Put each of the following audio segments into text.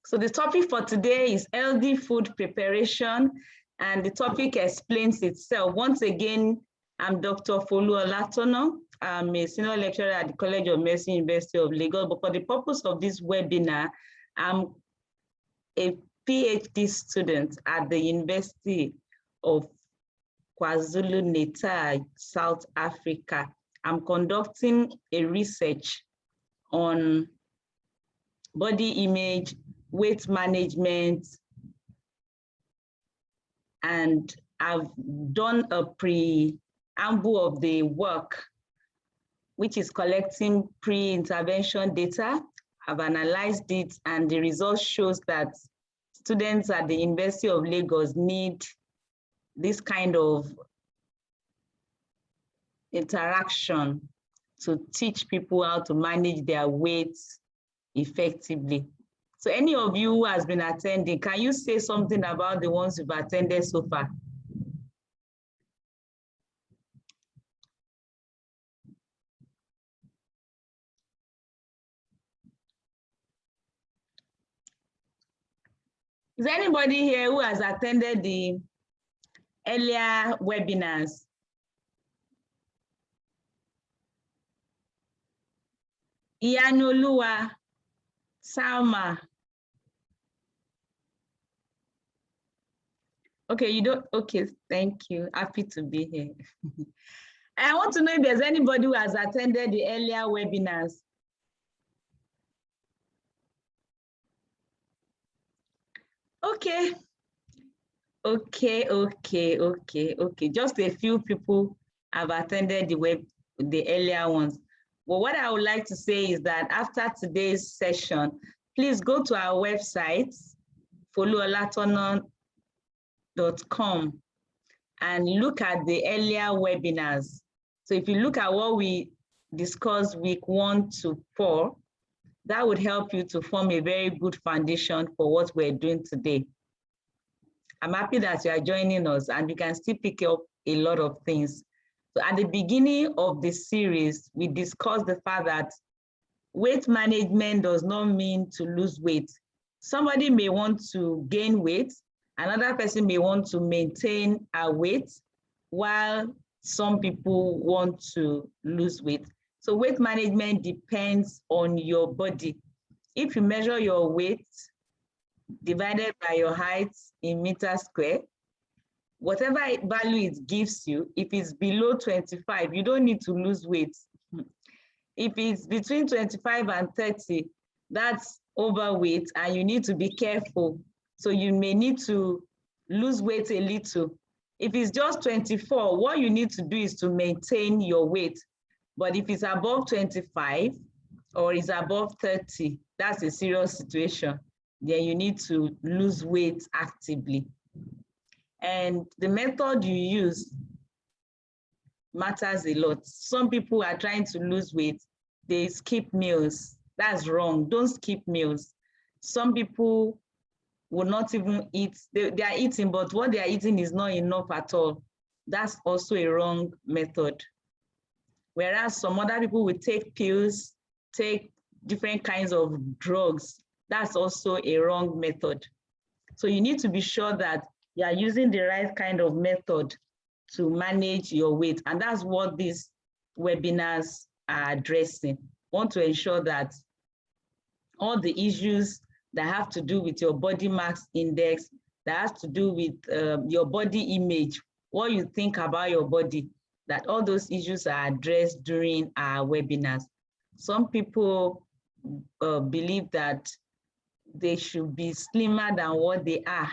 So the topic for today is healthy food preparation, and the topic explains itself. Once again, I'm Dr. Folu Olatona. I'm a senior lecturer at the College of Medicine, University of Lagos. But for the purpose of this webinar, I'm a PhD student at the University of KwaZulu-Natal, South Africa. I'm conducting a research on body image, weight management, and I've done a preamble of the work, which is collecting pre-intervention data. I've analyzed it, and the result shows that students at the University of Lagos need this kind of interaction to teach people how to manage their weight effectively. So any of you who has been attending, can you say something about the ones who've attended so far? Is there anybody here who has attended the earlier webinars? Iyanoluwa, Salma. Okay, you don't, okay, thank you. Happy to be here. I want to know if there's anybody who has attended the earlier webinars. Okay. Okay. Just a few people have attended the earlier ones. Well, what I would like to say is that after today's session, please go to our website, foluolatona.com, and look at the earlier webinars. So if you look at what we discussed week 1 to 4, that would help you to form a very good foundation for what we're doing today. I'm happy that you are joining us, and you can still pick up a lot of things. So at the beginning of the series, we discussed the fact that weight management does not mean to lose weight. Somebody may want to gain weight, another person may want to maintain a weight, while some people want to lose weight. So weight management depends on your body. If you measure your weight divided by your height in meters square, whatever value it gives you, if it's below 25, you don't need to lose weight. If it's between 25 and 30, that's overweight, and you need to be careful. So you may need to lose weight a little. If it's just 24, what you need to do is to maintain your weight. But if it's above 25 or it's above 30, that's a serious situation. Then you need to lose weight actively. And the method you use matters a lot. Some people are trying to lose weight, they skip meals. That's wrong. Don't skip meals. Some people will not even eat. They are eating, but what they are eating is not enough at all. That's also a wrong method. Whereas some other people will take pills, take different kinds of drugs. That's also a wrong method. So you need to be sure that you are using the right kind of method to manage your weight. And that's what these webinars are addressing. Want to ensure that all the issues that have to do with your body mass index, that has to do with your body image, what you think about your body, that all those issues are addressed during our webinars. Some people believe that they should be slimmer than what they are.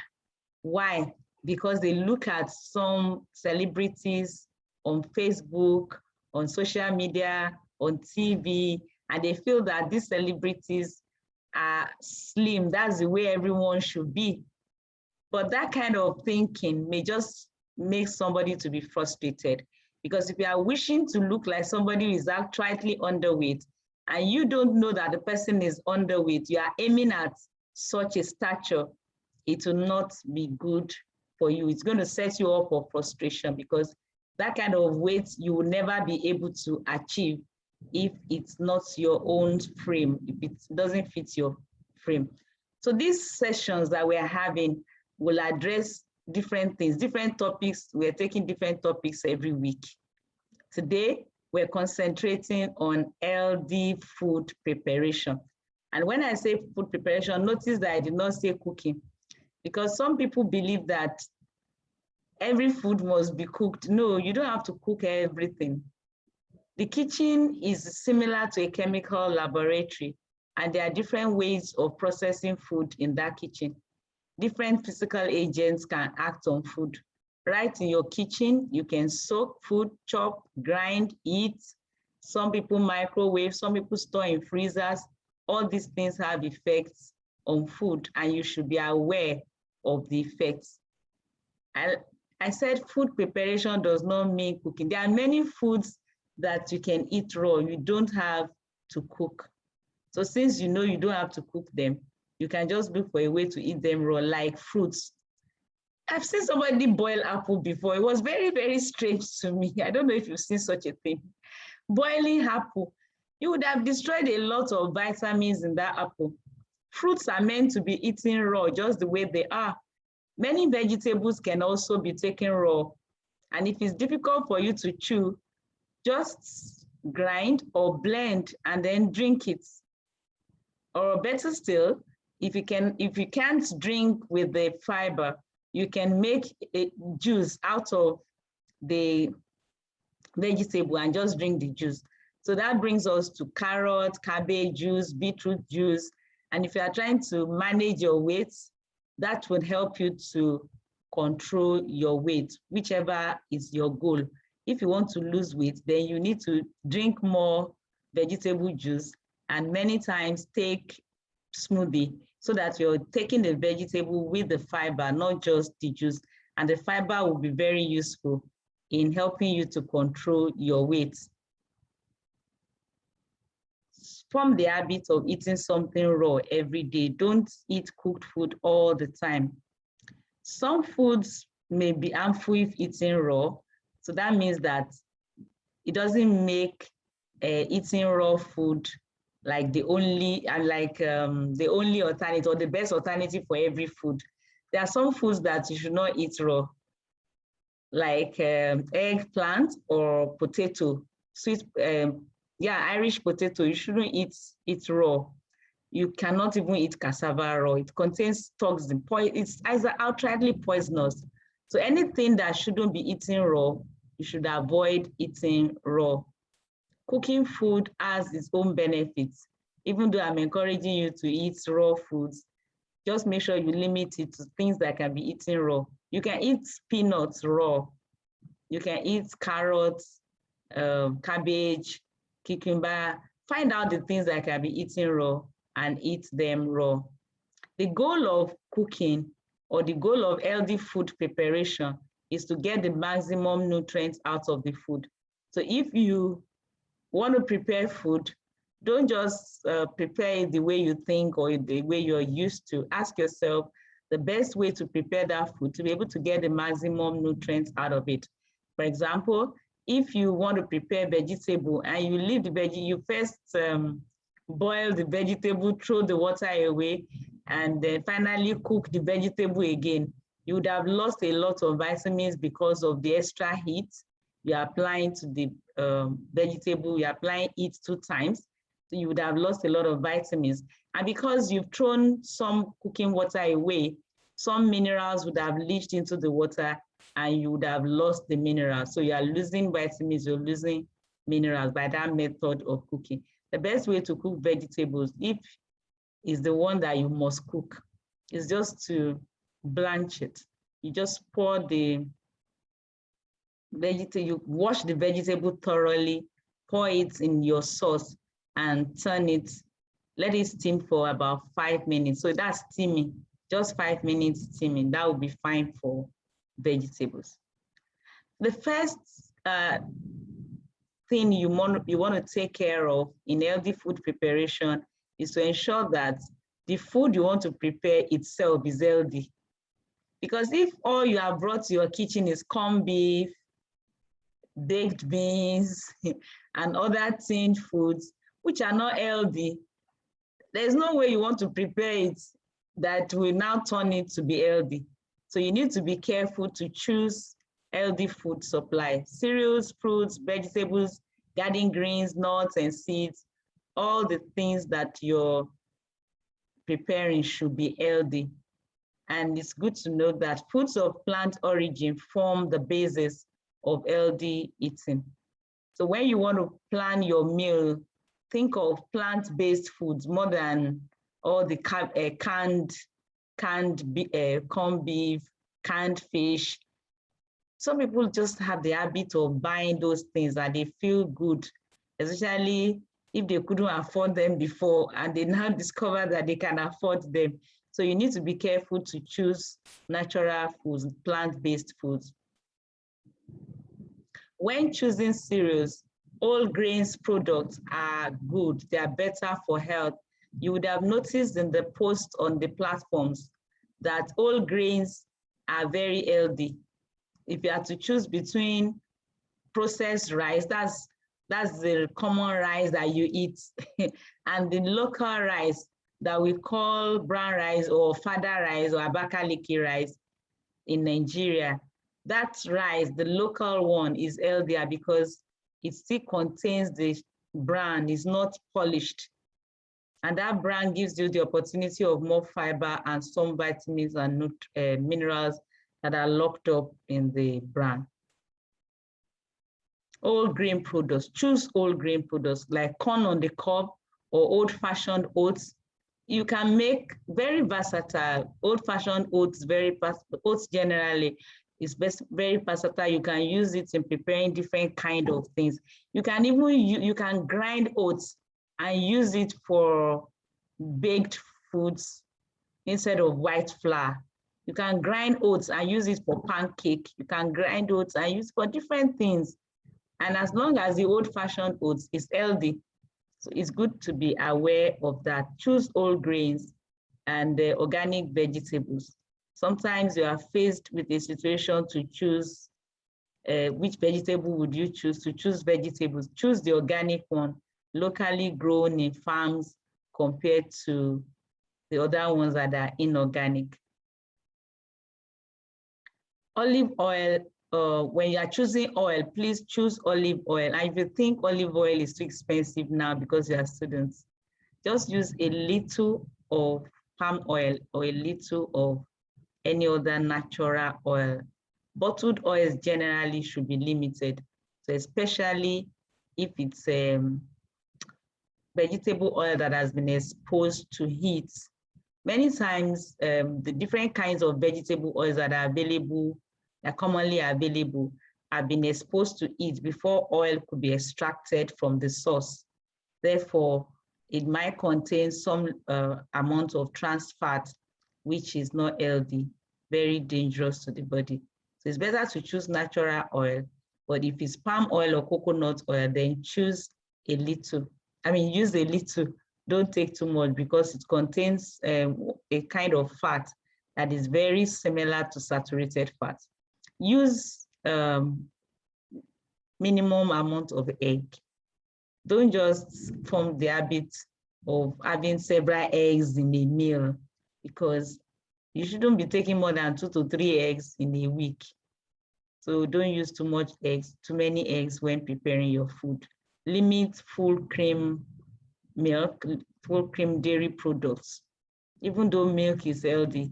Why? Because they look at some celebrities on Facebook, on social media, on TV, and they feel that these celebrities are slim. That's the way everyone should be. But that kind of thinking may just make somebody to be frustrated, because if you are wishing to look like somebody who is actually underweight, and you don't know that the person is underweight, you are aiming at such a stature, it will not be good for you. It's going to set you up for frustration, because that kind of weight you will never be able to achieve if it's not your own frame, if it doesn't fit your frame. So these sessions that we're having will address different things, different topics. We're taking different topics every week. Today, we're concentrating on healthy food preparation. And when I say food preparation, notice that I did not say cooking, because some people believe that every food must be cooked. No, you don't have to cook everything. The kitchen is similar to a chemical laboratory, and there are different ways of processing food in that kitchen. Different physical agents can act on food. Right in your kitchen, you can soak food, chop, grind, eat. Some people microwave, some people store in freezers. All these things have effects on food, and you should be aware of the effects. I said food preparation does not mean cooking. There are many foods that you can eat raw. You don't have to cook. So since you know you don't have to cook them, you can just look for a way to eat them raw, like fruits. I've seen somebody boil apple before. It was very, very strange to me. I don't know if you've seen such a thing. Boiling apple, you would have destroyed a lot of vitamins in that apple. Fruits are meant to be eaten raw, just the way they are. Many vegetables can also be taken raw. And if it's difficult for you to chew, just grind or blend and then drink it. Or better still, if you can't drink with the fiber, you can make a juice out of the vegetable and just drink the juice. So that brings us to carrot, cabbage juice, beetroot juice. And if you are trying to manage your weight, that would help you to control your weight, whichever is your goal. If you want to lose weight, then you need to drink more vegetable juice and many times take smoothie, so that you're taking the vegetable with the fiber, not just the juice. And the fiber will be very useful in helping you to control your weight. Form the habit of eating something raw every day. Don't eat cooked food all the time. Some foods may be harmful if eaten raw. So that means that it doesn't make eating raw food like the only alternative or the best alternative for every food. There are some foods that you should not eat raw, like eggplant or potato, Irish potato. You shouldn't eat raw. You cannot even eat cassava raw. It contains toxin. It's either outrightly poisonous. So anything that shouldn't be eaten raw, you should avoid eating raw. Cooking food has its own benefits. Even though I'm encouraging you to eat raw foods, just make sure you limit it to things that can be eaten raw. You can eat peanuts raw. You can eat carrots, cabbage, cucumber. Find out the things that can be eaten raw and eat them raw. The goal of cooking or the goal of healthy food preparation is to get the maximum nutrients out of the food. So if you want to prepare food, don't just prepare it the way you think or the way you're used to. Ask yourself the best way to prepare that food to be able to get the maximum nutrients out of it. For example, if you want to prepare vegetable and you leave the veggie, you first boil the vegetable, throw the water away, and then finally cook the vegetable again, you would have lost a lot of vitamins because of the extra heat you're applying to the vegetable. You're applying it 2 times, so you would have lost a lot of vitamins. And because you've thrown some cooking water away, some minerals would have leached into the water and you would have lost the minerals. So you are losing vitamins, you're losing minerals by that method of cooking. The best way to cook vegetables, if is the one that you must cook, is just to blanch it. You just pour the vegetable, you wash the vegetable thoroughly, pour it in your sauce and turn it, let it steam for about 5 minutes. So that's steaming, just 5 minutes steaming. That will be fine for vegetables. The first thing you want to take care of in healthy food preparation is to ensure that the food you want to prepare itself is healthy. Because if all you have brought to your kitchen is corned beef, baked beans, and other tinned foods, which are not healthy, there's no way you want to prepare it. that will now turn it to be healthy. So you need to be careful to choose healthy food supply. Cereals, fruits, vegetables, garden greens, nuts, and seeds, all the things that you're preparing should be healthy. And it's good to know that foods of plant origin form the basis of healthy eating. So when you want to plan your meal, think of plant-based foods more than all the canned corned beef, canned fish. Some people just have the habit of buying those things and they feel good, especially if they couldn't afford them before and they now discover that they can afford them. So you need to be careful to choose natural foods, plant-based foods. When choosing cereals, all grains products are good. They are better for health. You would have noticed in the post on the platforms that all grains are very healthy. If you have to choose between processed rice, that's the common rice that you eat, and the local rice that we call brown rice or fada rice or abakaliki rice in Nigeria. That rice, the local one, is healthier because it still contains the bran, is not polished. And that bran gives you the opportunity of more fiber and some vitamins and minerals that are locked up in the bran. All grain products, choose all grain products like corn on the cob or old-fashioned oats. You can make very versatile. Old-fashioned oats, oats generally is very versatile. You can use it in preparing different kind of things. You can even you can grind oats and use it for baked foods instead of white flour. You can grind oats and use it for pancake. You can grind oats and use it for different things. And as long as the old-fashioned oats is healthy, so it's good to be aware of that. Choose all grains and organic vegetables. Sometimes you are faced with a situation to choose which vegetable would you choose. To choose vegetables, choose the organic one, locally grown in farms compared to the other ones that are inorganic. Olive oil, when you are choosing oil, please choose olive oil. And if you think olive oil is too expensive now because you are students, just use a little of palm oil or a little of any other natural oil. Bottled oils generally should be limited, so especially if it's vegetable oil that has been exposed to heat. Many times, the different kinds of vegetable oils that are available, that are commonly available, have been exposed to heat before oil could be extracted from the source. Therefore, it might contain some amount of trans fat, which is not healthy, very dangerous to the body. So it's better to choose natural oil, but if it's palm oil or coconut oil, then choose a little. I mean, use a little, don't take too much because it contains a kind of fat that is very similar to saturated fat. Use minimum amount of egg. Don't just form the habit of having several eggs in a meal, because you shouldn't be taking more than 2 to 3 eggs in a week. So don't use too many eggs when preparing your food. Limit full cream milk, full cream dairy products. Even though milk is healthy,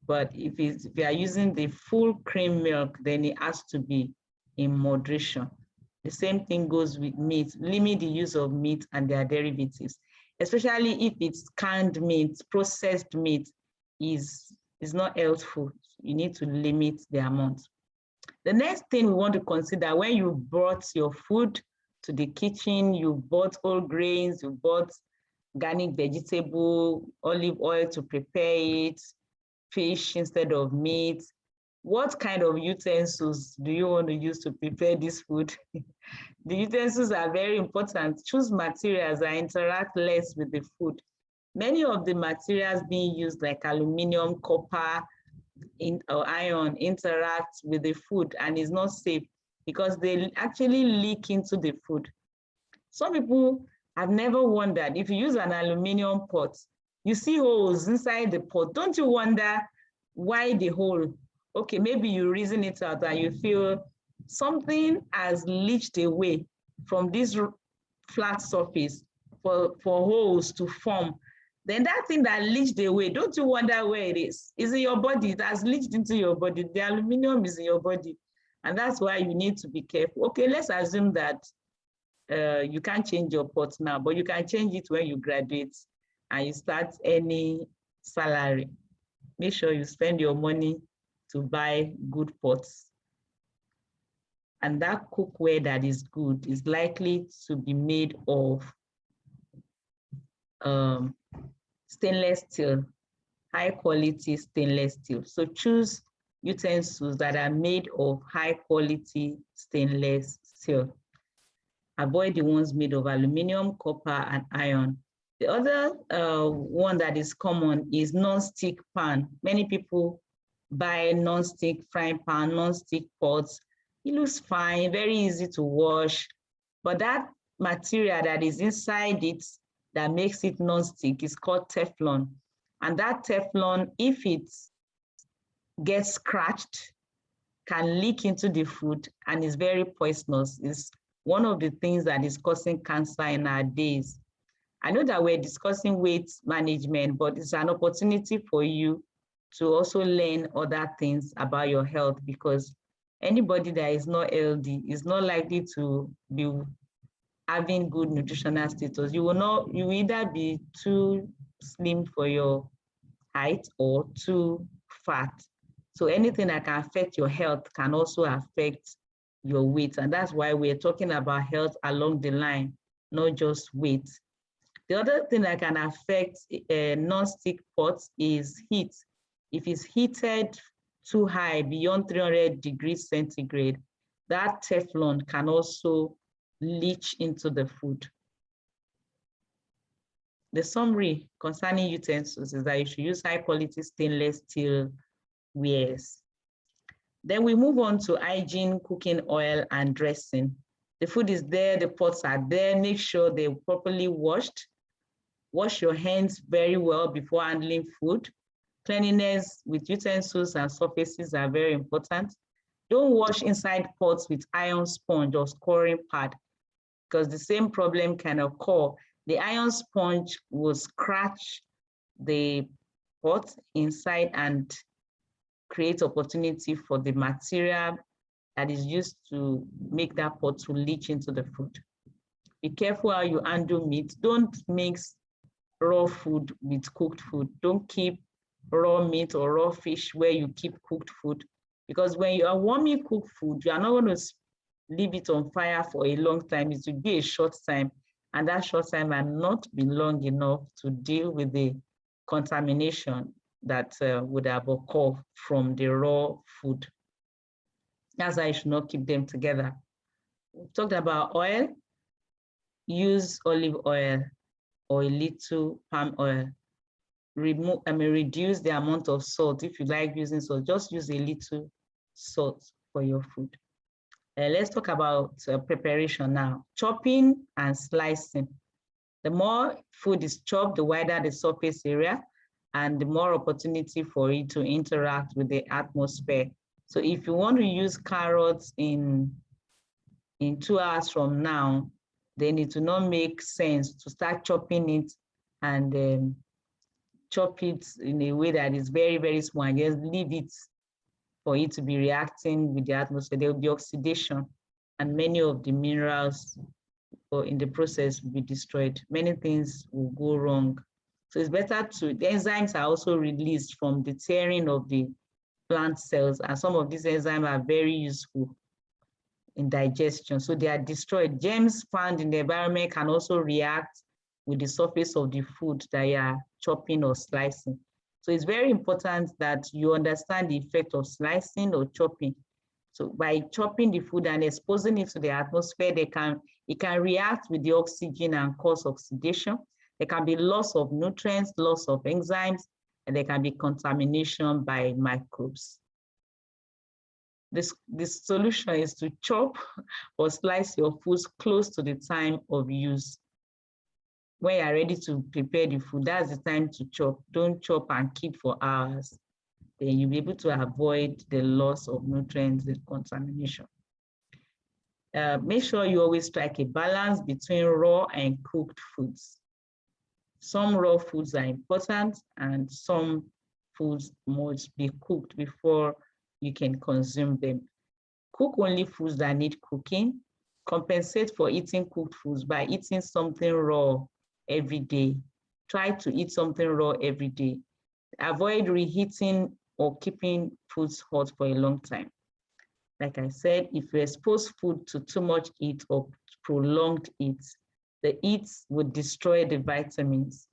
but if you are using the full cream milk, then it has to be in moderation. The same thing goes with meat. Limit the use of meat and their derivatives, especially if it's canned meat. Processed meat is not healthful. You need to limit the amount. The next thing we want to consider, when you brought your food to the kitchen, you bought whole grains, you bought organic vegetable, olive oil to prepare it, fish instead of meat. What kind of utensils do you want to use to prepare this food? The utensils are very important. Choose materials that interact less with the food. Many of the materials being used, like aluminum, copper, or iron, interact with the food and is not safe because they actually leak into the food. Some people have never wondered, if you use an aluminum pot You see holes inside the pot. Don't you wonder why the hole? Okay, maybe you reason it out and you feel something has leached away from this flat surface for holes to form. Then that thing that leached away, don't you wonder where it is? It's in your body. It has leached into your body. The aluminum is in your body. And that's why you need to be careful. Okay, let's assume that you can't change your pot now, but you can change it when you graduate and you start any salary. Make sure you spend your money to buy good pots. And that cookware that is good is likely to be made of stainless steel, high quality stainless steel. So choose utensils that are made of high quality stainless steel. Avoid the ones made of aluminum, copper, and iron. The other one that is common is non-stick pan. Many people buy non-stick frying pan, non-stick pots. It looks fine, very easy to wash, but that material that is inside it that makes it non-stick is called Teflon. And that Teflon, if it gets scratched, can leak into the food and is very poisonous. It's one of the things that is causing cancer in our days. I know that we're discussing weight management, but it's an opportunity for you to also learn other things about your health, because anybody that is not healthy is not likely to be having good nutritional status. You will either be too slim for your height or too fat. So anything that can affect your health can also affect your weight. And that's why we're talking about health along the line, not just weight. The other thing that can affect non-stick pots is heat. If it's heated too high, beyond 300 degrees centigrade, that Teflon can also leach into the food. The summary concerning utensils is that you should use high quality stainless steel wares. Then we move on to hygiene, cooking oil, and dressing. The food is there, the pots are there. Make sure they're properly washed. Wash your hands very well before handling food. Cleanliness with utensils and surfaces are very important. Don't wash inside pots with iron sponge or scouring pad, because the same problem can occur. The iron sponge will scratch the pot inside and create opportunity for the material that is used to make that pot to leach into the food. Be careful how you handle meat. Don't mix raw food with cooked food. Don't keep raw meat or raw fish where you keep cooked food, because when you are warming cooked food, you are not going to leave it on fire for a long time. It will be a short time, and that short time might not be long enough to deal with the contamination that would have occurred from the raw food. That's why you should not keep them together. We talked about oil. Use olive oil or a little palm oil. Reduce the amount of salt. If you like using salt, just use a little salt for your food. Let's talk about preparation now. Chopping and slicing. The more food is chopped, the wider the surface area and the more opportunity for it to interact with the atmosphere. So if you want to use carrots in 2 hours from now, then it will not make sense to start chopping it and chop it in a way that is very, very small and just leave it for it to be reacting with the atmosphere. There will be oxidation and many of the minerals in the process will be destroyed. Many things will go wrong. So it's better the enzymes are also released from the tearing of the plant cells, and some of these enzymes are very useful in digestion. So they are destroyed. Germs found in the environment can also react with the surface of the food that you are chopping or slicing. So it's very important that you understand the effect of slicing or chopping. So by chopping the food and exposing it to the atmosphere, it can react with the oxygen and cause oxidation. There can be loss of nutrients, loss of enzymes, and there can be contamination by microbes. This solution is to chop or slice your foods close to the time of use. when you're ready to prepare the food, that's the time to chop. Don't chop and keep for hours. Then you'll be able to avoid the loss of nutrients, the contamination. Make sure you always strike a balance between raw and cooked foods. Some raw foods are important and some foods must be cooked before you can consume them. Cook only foods that need cooking. Compensate for eating cooked foods by eating something raw every day. Try to eat something raw every day. Avoid reheating or keeping foods hot for a long time. Like I said, if you expose food to too much heat or prolonged heat, the heat would destroy the vitamins.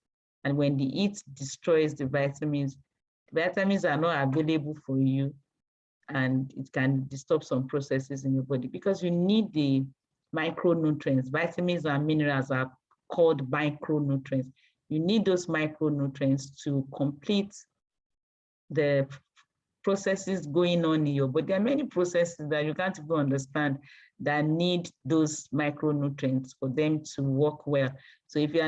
And when the heat destroys the vitamins are not available for you, and it can disturb some processes in your body because you need the micronutrients. Vitamins and minerals are called micronutrients. You need those micronutrients to complete the processes going on in your body. There are many processes that you can't even understand that need those micronutrients for them to work well. So if they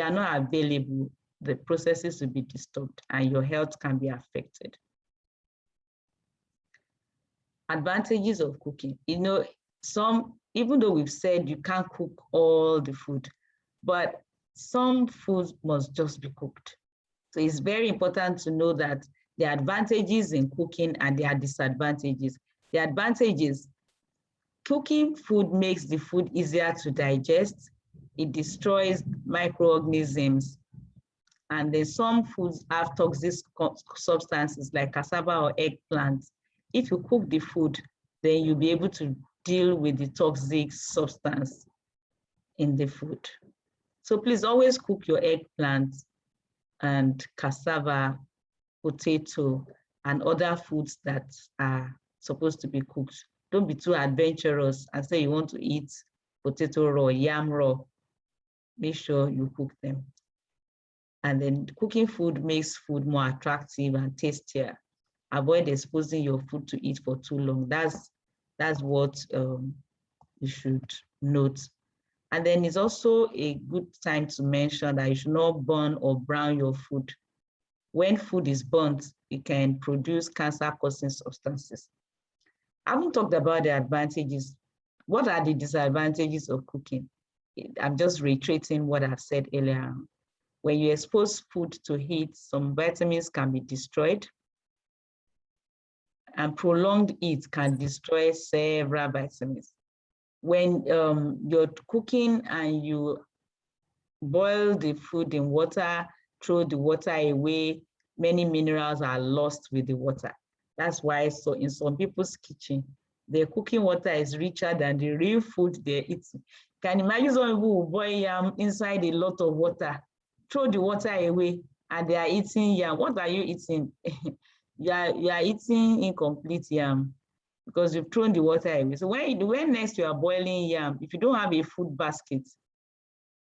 are not available, the processes will be disturbed and your health can be affected. Advantages of cooking. You know, even though we've said you can't cook all the food, but some foods must just be cooked. So it's very important to know that the advantages in cooking and their disadvantages. The advantages, cooking food makes the food easier to digest. It destroys microorganisms. And then some foods have toxic substances like cassava or eggplant. If you cook the food, then you'll be able to deal with the toxic substance in the food. So please always cook your eggplant and cassava, potato, and other foods that are supposed to be cooked. Don't be too adventurous and say you want to eat potato raw, yam raw. Make sure you cook them. And then cooking food makes food more attractive and tastier. Avoid exposing your food to eat for too long. That's what you should note. And then it's also a good time to mention that you should not burn or brown your food. When food is burnt, it can produce cancer-causing substances. I haven't talked about the advantages. What are the disadvantages of cooking? I'm just reiterating what I've said earlier. When you expose food to heat, some vitamins can be destroyed, and prolonged heat can destroy several vitamins. When you're cooking and you boil the food in water, throw the water away, many minerals are lost with the water. That's why in some people's kitchen, their cooking water is richer than the real food they're eating. Can you imagine some people who boil yam inside a lot of water, throw the water away, and they are eating yam? What are you eating? You are eating incomplete yam because you've thrown the water away. So when next you are boiling yam, if you don't have a food basket,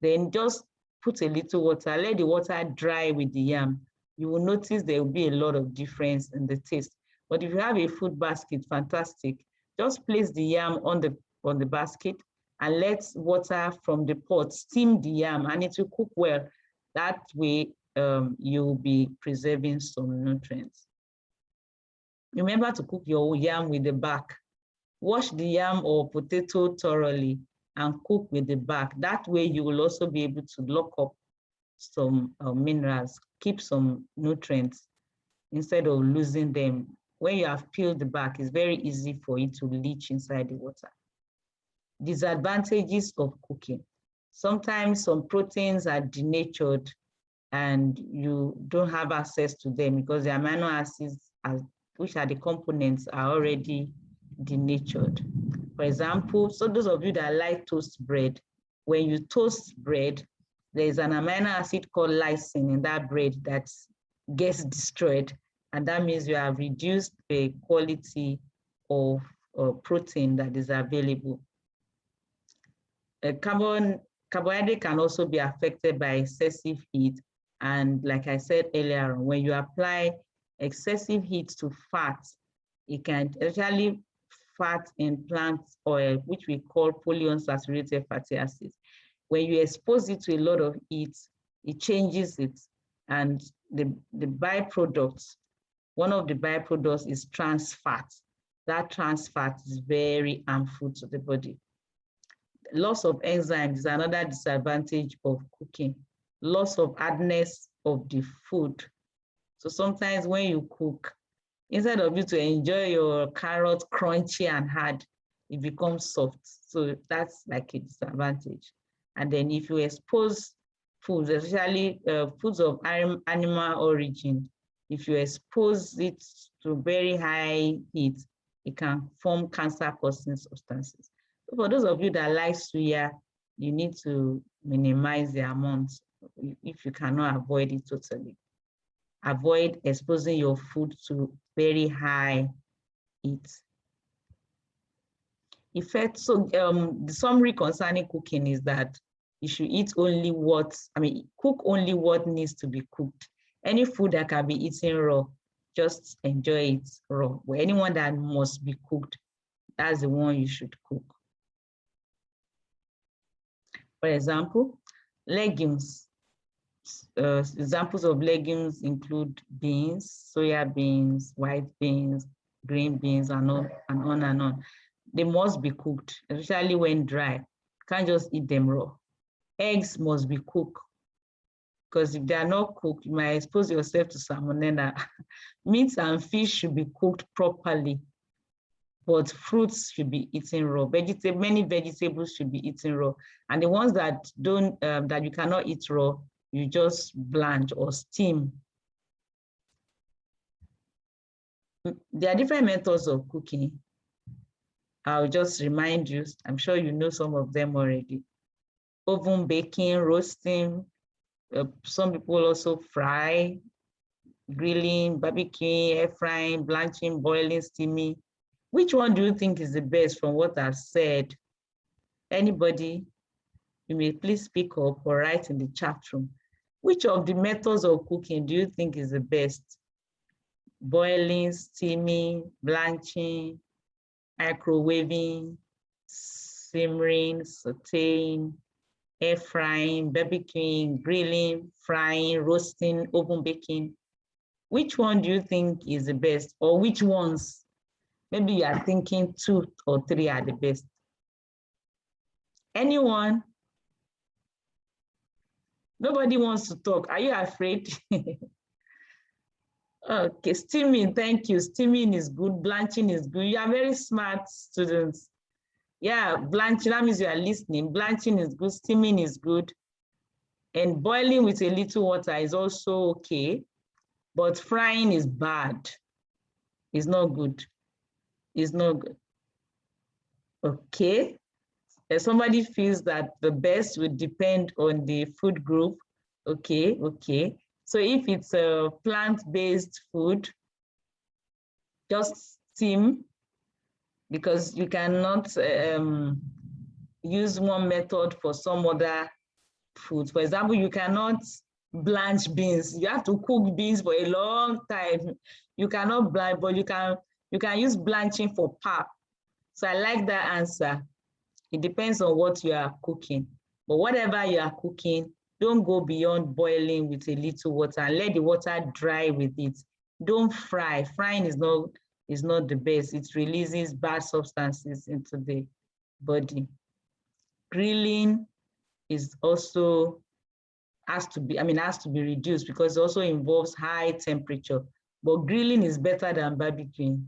then just put a little water, let the water dry with the yam. You will notice there will be a lot of difference in the taste. But if you have a food basket, fantastic. Just place the yam on the basket and let water from the pot steam the yam, and it will cook well. That way, you'll be preserving some nutrients. Remember to cook your yam with the back. Wash the yam or potato thoroughly and cook with the back. That way you will also be able to lock up some minerals, keep some nutrients instead of losing them. When you have peeled the back, it's very easy for it to leach inside the water. Disadvantages of cooking. Sometimes some proteins are denatured and you don't have access to them because the amino acids, which are the components, are already denatured. For example, so those of you that like toast bread, when you toast bread, there is an amino acid called lysine in that bread that gets destroyed. And that means you have reduced the quality of protein that is available. Carbohydrate can also be affected by excessive heat. And like I said earlier, when you apply excessive heat to fat, it can actually fat in plant oil, which we call polyunsaturated fatty acids. when you expose it to a lot of heat, it changes it. And the byproducts, one of the byproducts is trans fat. That trans fat is very harmful to the body. Loss of enzymes is another disadvantage of cooking. Loss of hardness of the food. So sometimes when you cook, instead of you to enjoy your carrot crunchy and hard, it becomes soft. So that's like a disadvantage. And then if you expose foods, especially foods of animal origin, if you expose it to very high heat, it can form cancer-causing substances. So for those of you that like suya, you need to minimize the amount if you cannot avoid it totally. Avoid exposing your food to very high heat. Effect, so the summary concerning cooking is that you should eat only cook only what needs to be cooked. Any food that can be eaten raw, just enjoy it raw. But anyone that must be cooked, that's the one you should cook. For example, legumes. Examples of legumes include beans, soya beans, white beans, green beans, and on and on. They must be cooked, especially when dry. You can't just eat them raw. Eggs must be cooked, because if they are not cooked, you might expose yourself to salmonella. Meats and fish should be cooked properly, but fruits should be eaten raw. Many vegetables should be eaten raw, and the ones that don't that you cannot eat raw, you just blanch or steam. There are different methods of cooking. I'll just remind you, I'm sure you know some of them already. Oven baking, roasting, some people also fry, grilling, barbecuing, air frying, blanching, boiling, steaming. Which one do you think is the best from what I've said? Anybody? You may please speak up or write in the chat room. Which of the methods of cooking do you think is the best? Boiling, steaming, blanching, microwaving, simmering, sauteing, air frying, barbecuing, grilling, frying, roasting, oven baking. Which one do you think is the best? Or which ones? Maybe you are thinking 2 or 3 are the best. Anyone? Nobody wants to talk. Are you afraid? Okay, steaming, thank you. Steaming is good, blanching is good. You are very smart students. Yeah, blanching, that means you are listening. Blanching is good, steaming is good. And boiling with a little water is also okay, but frying is bad. It's not good. It's not good. Okay. If somebody feels that the best would depend on the food group, okay, okay. So if it's a plant-based food, just steam, because you cannot use one method for some other food. For example, you cannot blanch beans. You have to cook beans for a long time. You cannot blanch, but you can use blanching for pap. So I like that answer. It depends on what you are cooking. But whatever you are cooking, don't go beyond boiling with a little water and let the water dry with it. Don't fry. Frying is not the best. It releases bad substances into the body. Grilling is also has to be reduced because it also involves high temperature. But grilling is better than barbecuing.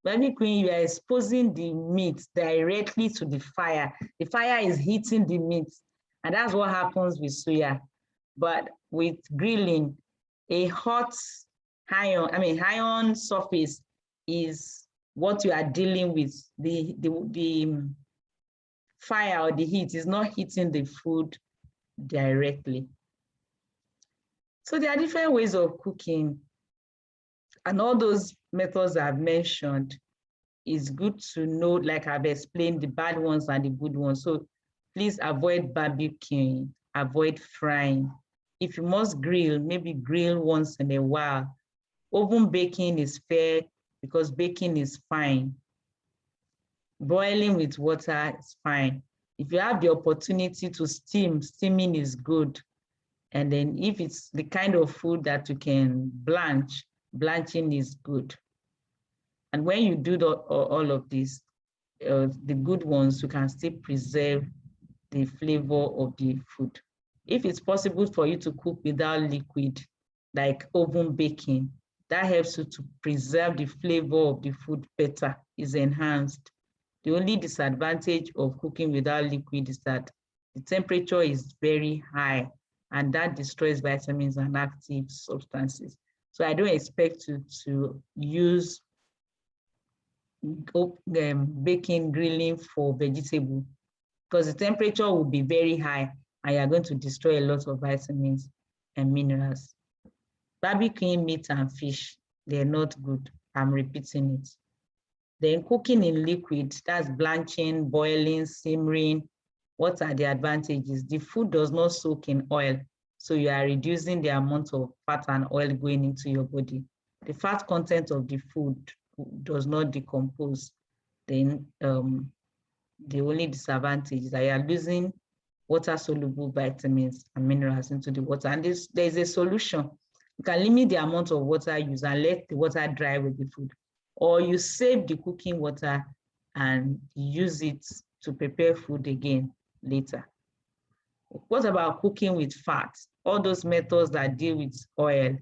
Barbecuing, you are exposing the meat directly to the fire. The fire is heating the meat, and that's what happens with suya. But with grilling, a hot iron surface is what you are dealing with. The fire or the heat is not hitting the food directly. So there are different ways of cooking, and all those methods I've mentioned is good to know, like I've explained, the bad ones and the good ones. So please avoid barbecuing, avoid frying. If you must grill, maybe grill once in a while. Oven baking is fair because baking is fine. Boiling with water is fine. If you have the opportunity to steam, steaming is good. And then if it's the kind of food that you can blanch, blanching is good. And when you do all of this, the good ones, you can still preserve the flavor of the food. If it's possible for you to cook without liquid, like oven baking, that helps you to preserve the flavor of the food better, is enhanced. The only disadvantage of cooking without liquid is that the temperature is very high, and that destroys vitamins and active substances. So I don't expect you to use baking, grilling for vegetable, because the temperature will be very high and you're going to destroy a lot of vitamins and minerals. Barbecuing meat and fish, they're not good. I'm repeating it. Then cooking in liquid, that's blanching, boiling, simmering. What are the advantages? The food does not soak in oil, so you are reducing the amount of fat and oil going into your body. The fat content of the food does not decompose. Then the only disadvantage is that you are losing water-soluble vitamins and minerals into the water. And there's a solution. You can limit the amount of water used and let the water dry with the food. Or you save the cooking water and use it to prepare food again later. What about cooking with fat? All those methods that deal with oil,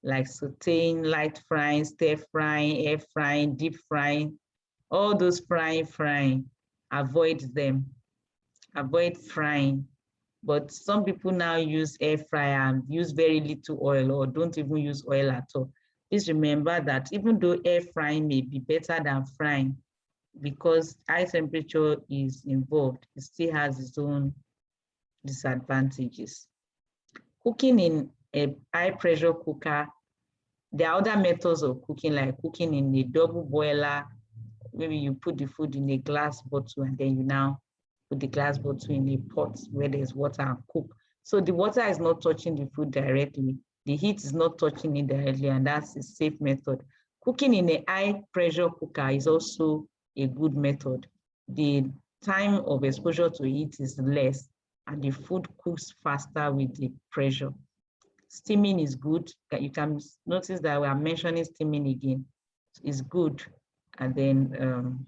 like sauteing, light frying, stir frying, air frying, deep frying, all those frying, avoid them. Avoid frying. But some people now use air fryer and use very little oil or don't even use oil at all. Please remember that even though air frying may be better than frying, because high temperature is involved, it still has its own disadvantages. Cooking in a high pressure cooker, there are other methods of cooking, like cooking in a double boiler. Maybe you put the food in a glass bottle and then you now put the glass bottle in a pot where there's water and cook. So the water is not touching the food directly. The heat is not touching it directly, and that's a safe method. Cooking in a high pressure cooker is also a good method. The time of exposure to heat is less and the food cooks faster with the pressure. Steaming is good. You can notice that we are mentioning steaming again. It's good. And then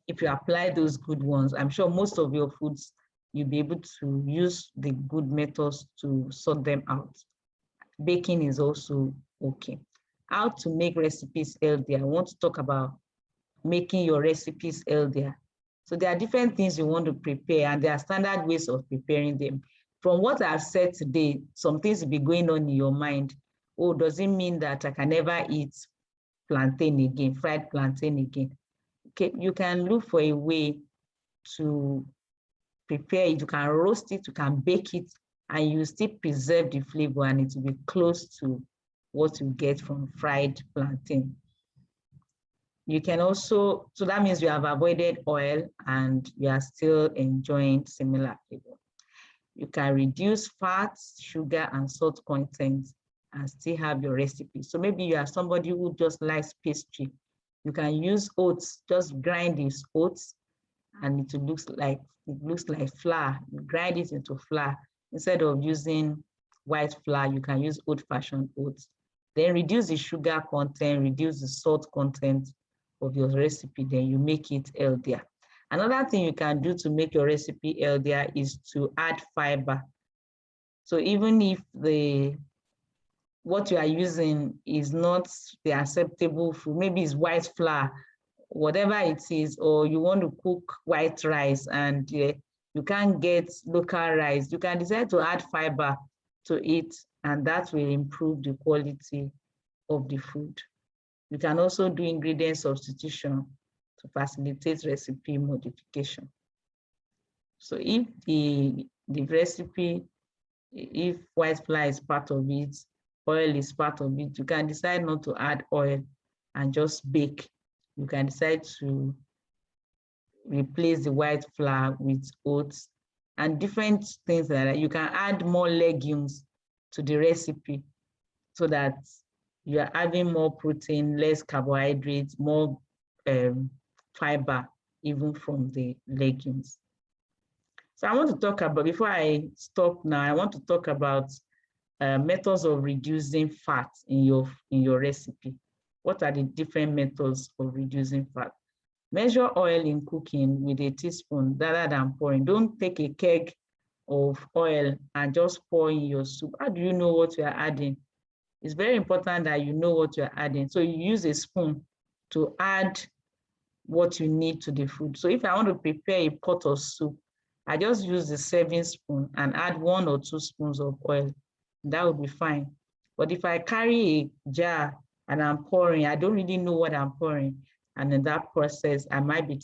if you apply those good ones, I'm sure most of your foods, you'll be able to use the good methods to sort them out. Baking is also okay. How to make recipes healthier. I want to talk about making your recipes healthier. So there are different things you want to prepare, and there are standard ways of preparing them. From what I've said today, some things will be going on in your mind. Oh, does it mean that I can never eat plantain again, fried plantain again? Okay, you can look for a way to prepare it. You can roast it, you can bake it, and you still preserve the flavor, and it will be close to what you get from fried plantain. You can also, so that means you have avoided oil and you are still enjoying similar flavor. You can reduce fats, sugar, and salt content and still have your recipe. So maybe you are somebody who just likes pastry. You can use oats, just grind these oats and it looks like flour. You grind it into flour. Instead of using white flour, you can use old-fashioned oats. Then reduce the sugar content, reduce the salt content of your recipe, then you make it healthier. Another thing you can do to make your recipe healthier is to add fiber. So even if what you are using is not the acceptable food, maybe it's white flour, whatever it is, or you want to cook white rice and you can't get local rice, you can decide to add fiber to it, and that will improve the quality of the food. You can also do ingredient substitution to facilitate recipe modification. So if the recipe, if white flour is part of it, oil is part of it, you can decide not to add oil and just bake. You can decide to replace the white flour with oats and different things like that. You can add more legumes to the recipe so that you are having more protein, less carbohydrates, more fiber even from the legumes. So I want to talk about, before I stop now, I want to talk about methods of reducing fat in your recipe. What are the different methods of reducing fat? Measure oil in cooking with a teaspoon rather than pouring. Don't take a keg of oil and just pour in your soup. How do you know what you are adding? It's very important that you know what you're adding. So you use a spoon to add what you need to the food. So if I want to prepare a pot of soup, I just use the serving spoon and add 1 or 2 spoons of oil. That would be fine. But if I carry a jar and I'm pouring, I don't really know what I'm pouring. And in that process, I might be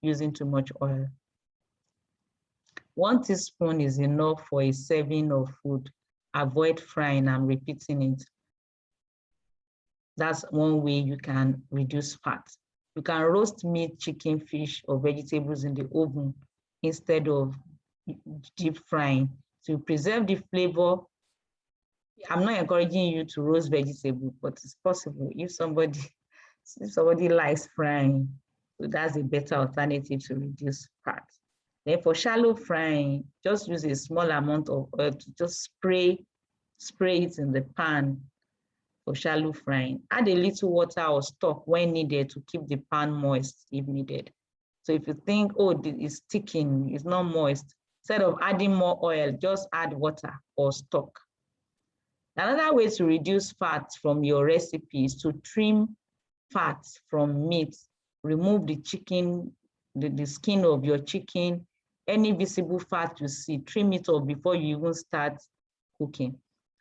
using too much oil. 1 teaspoon is enough for a serving of food. Avoid frying and repeating it. That's one way you can reduce fat. You can roast meat, chicken, fish, or vegetables in the oven instead of deep frying to preserve the flavor. I'm not encouraging you to roast vegetables, but it's possible if somebody likes frying. So that's a better alternative to reduce fat. Then for shallow frying, just use a small amount of oil to just spray it in the pan for shallow frying. Add a little water or stock when needed to keep the pan moist if needed. So if you think, oh, it's sticking, it's not moist, instead of adding more oil, just add water or stock. Another way to reduce fat from your recipe is to trim fat from meat. Remove the chicken, the skin of your chicken, any visible fat you see, trim it off before you even start cooking.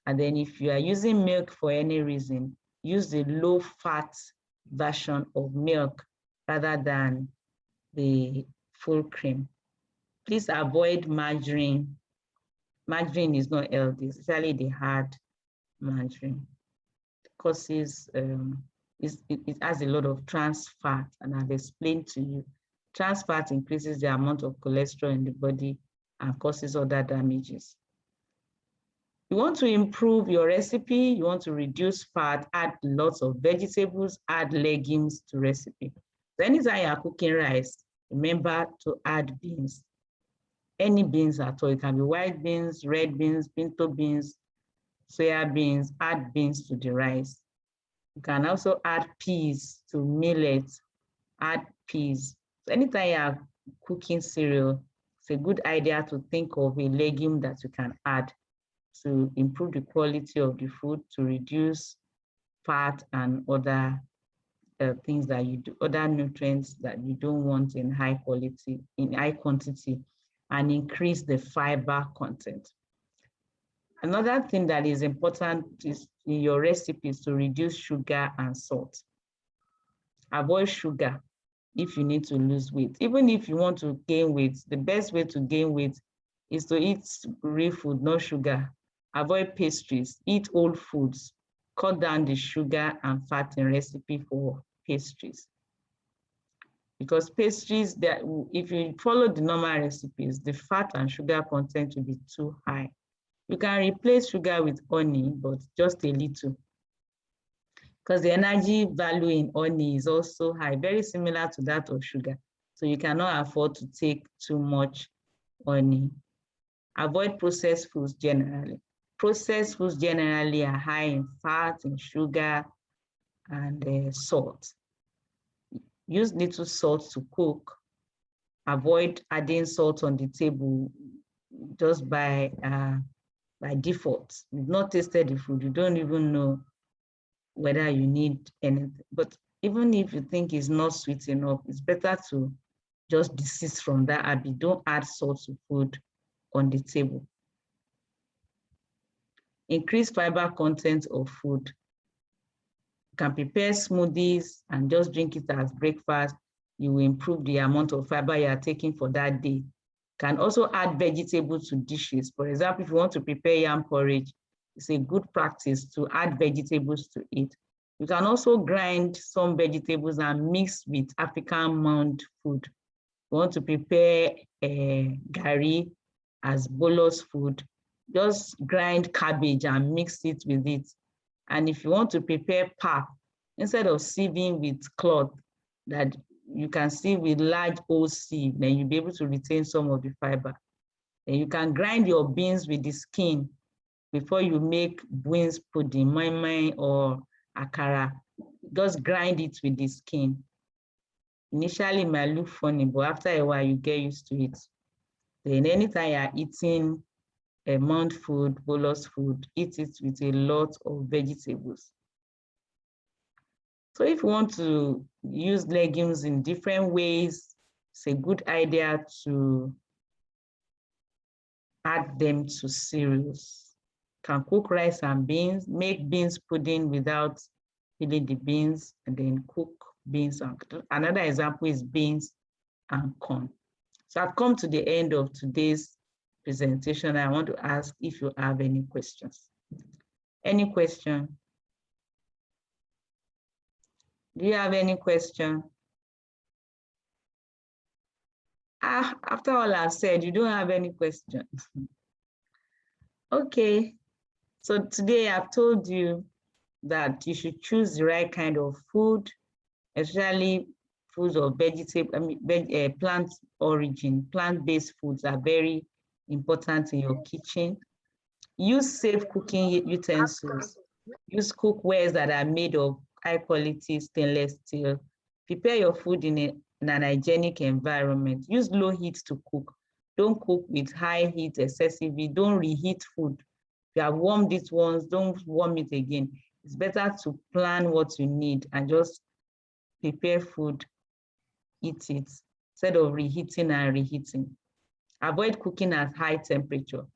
And then if you are using milk for any reason, use the low-fat version of milk rather than the full cream. Please avoid margarine. Margarine is not healthy, especially the hard margarine. It causes, it has a lot of trans fat, and I've explained to you. Trans fat increases the amount of cholesterol in the body and causes other damages. You want to improve your recipe, you want to reduce fat, add lots of vegetables, add legumes to recipe. So anytime you are cooking rice, remember to add beans. Any beans at all. It can be white beans, red beans, pinto beans, soya beans. Add beans to the rice. You can also add peas to millet. Add peas. So anytime you are cooking cereal, it's a good idea to think of a legume that you can add to improve the quality of the food, to reduce fat and other things that you do, other nutrients that you don't want in high quantity, and increase the fiber content. Another thing that is important is in your recipes to reduce sugar and salt. Avoid sugar if you need to lose weight. Even if you want to gain weight, the best way to gain weight is to eat real food, not sugar. Avoid pastries, eat whole foods, cut down the sugar and fat in recipe for pastries. Because pastries, if you follow the normal recipes, the fat and sugar content will be too high. You can replace sugar with honey, but just a little. Because the energy value in honey is also high, very similar to that of sugar. So you cannot afford to take too much honey. Avoid processed foods generally. Processed foods generally are high in fat, in sugar, and salt. Use little salt to cook. Avoid adding salt on the table just by default. You've not tasted the food, you don't even know whether you need anything. But even if you think it's not sweet enough, it's better to just desist from that habit. Don't add salt to food on the table. Increase fiber content of food. You can prepare smoothies and just drink it as breakfast. You will improve the amount of fiber you are taking for that day. You can also add vegetables to dishes. For example, if you want to prepare yam porridge, it's a good practice to add vegetables to it. You can also grind some vegetables and mix with African mound food. You want to prepare gari as bolus food, just grind cabbage and mix it with it. And if you want to prepare pap, instead of sieving with cloth, that you can see with large OC, then you'll be able to retain some of the fiber. And you can grind your beans with the skin before you make beans pudding, moi or akara. Just grind it with the skin. Initially, it might look funny, but after a while, you get used to it. Then anytime you're eating a mount food, bolus food, eat it with a lot of vegetables. So if you want to use legumes in different ways, it's a good idea to add them to cereals. Can cook rice and beans, make beans pudding without peeling the beans, and then cook beans. And another example is beans and corn. So I've come to the end of today's presentation. I want to ask if you have any questions. Any question? Do you have any question? After all I've said, you don't have any questions. Okay, so today I've told you that you should choose the right kind of food, especially foods of vegetable, plant origin. Plant-based foods are very important in your kitchen. Use safe cooking utensils. Use cookwares that are made of high quality stainless steel. Prepare your food in an hygienic environment. Use low heat to cook. Don't cook with high heat excessively. Don't reheat food. If you have warmed it once, don't warm it again. It's better to plan what you need and just prepare food, eat it, instead of reheating and reheating. Avoid cooking at high temperature.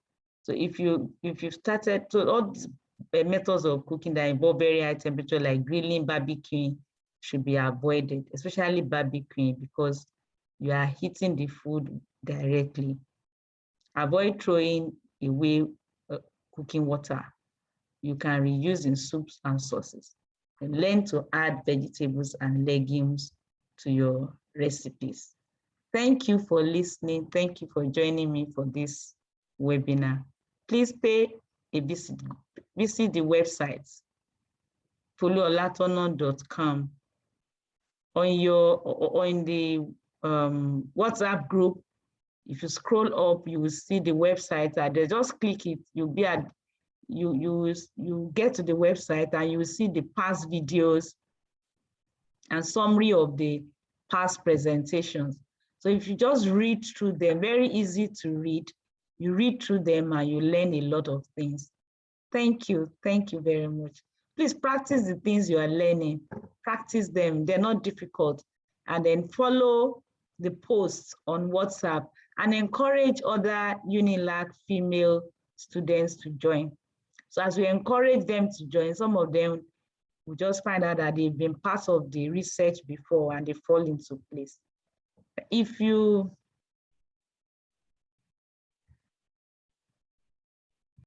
So if you started, so all these methods of cooking that involve very high temperature, like grilling, barbecuing, should be avoided, especially barbecuing, because you are heating the food directly. Avoid throwing away cooking water. You can reuse in soups and sauces. And learn to add vegetables and legumes to your recipes. Thank you for listening. Thank you for joining me for this webinar. Please pay a visit the website, foluolatona.com. On the WhatsApp group, if you scroll up, you will see the website. There, just click it. You'll be at you get to the website and you will see the past videos and summary of the past presentations. So if you just read through them, very easy to read, you read through them and you learn a lot of things. Thank you very much. Please practice the things you are learning, practice them, they're not difficult. And then follow the posts on WhatsApp and encourage other UNILAG female students to join. So as we encourage them to join, some of them will just find out that they've been part of the research before and they fall into place. If you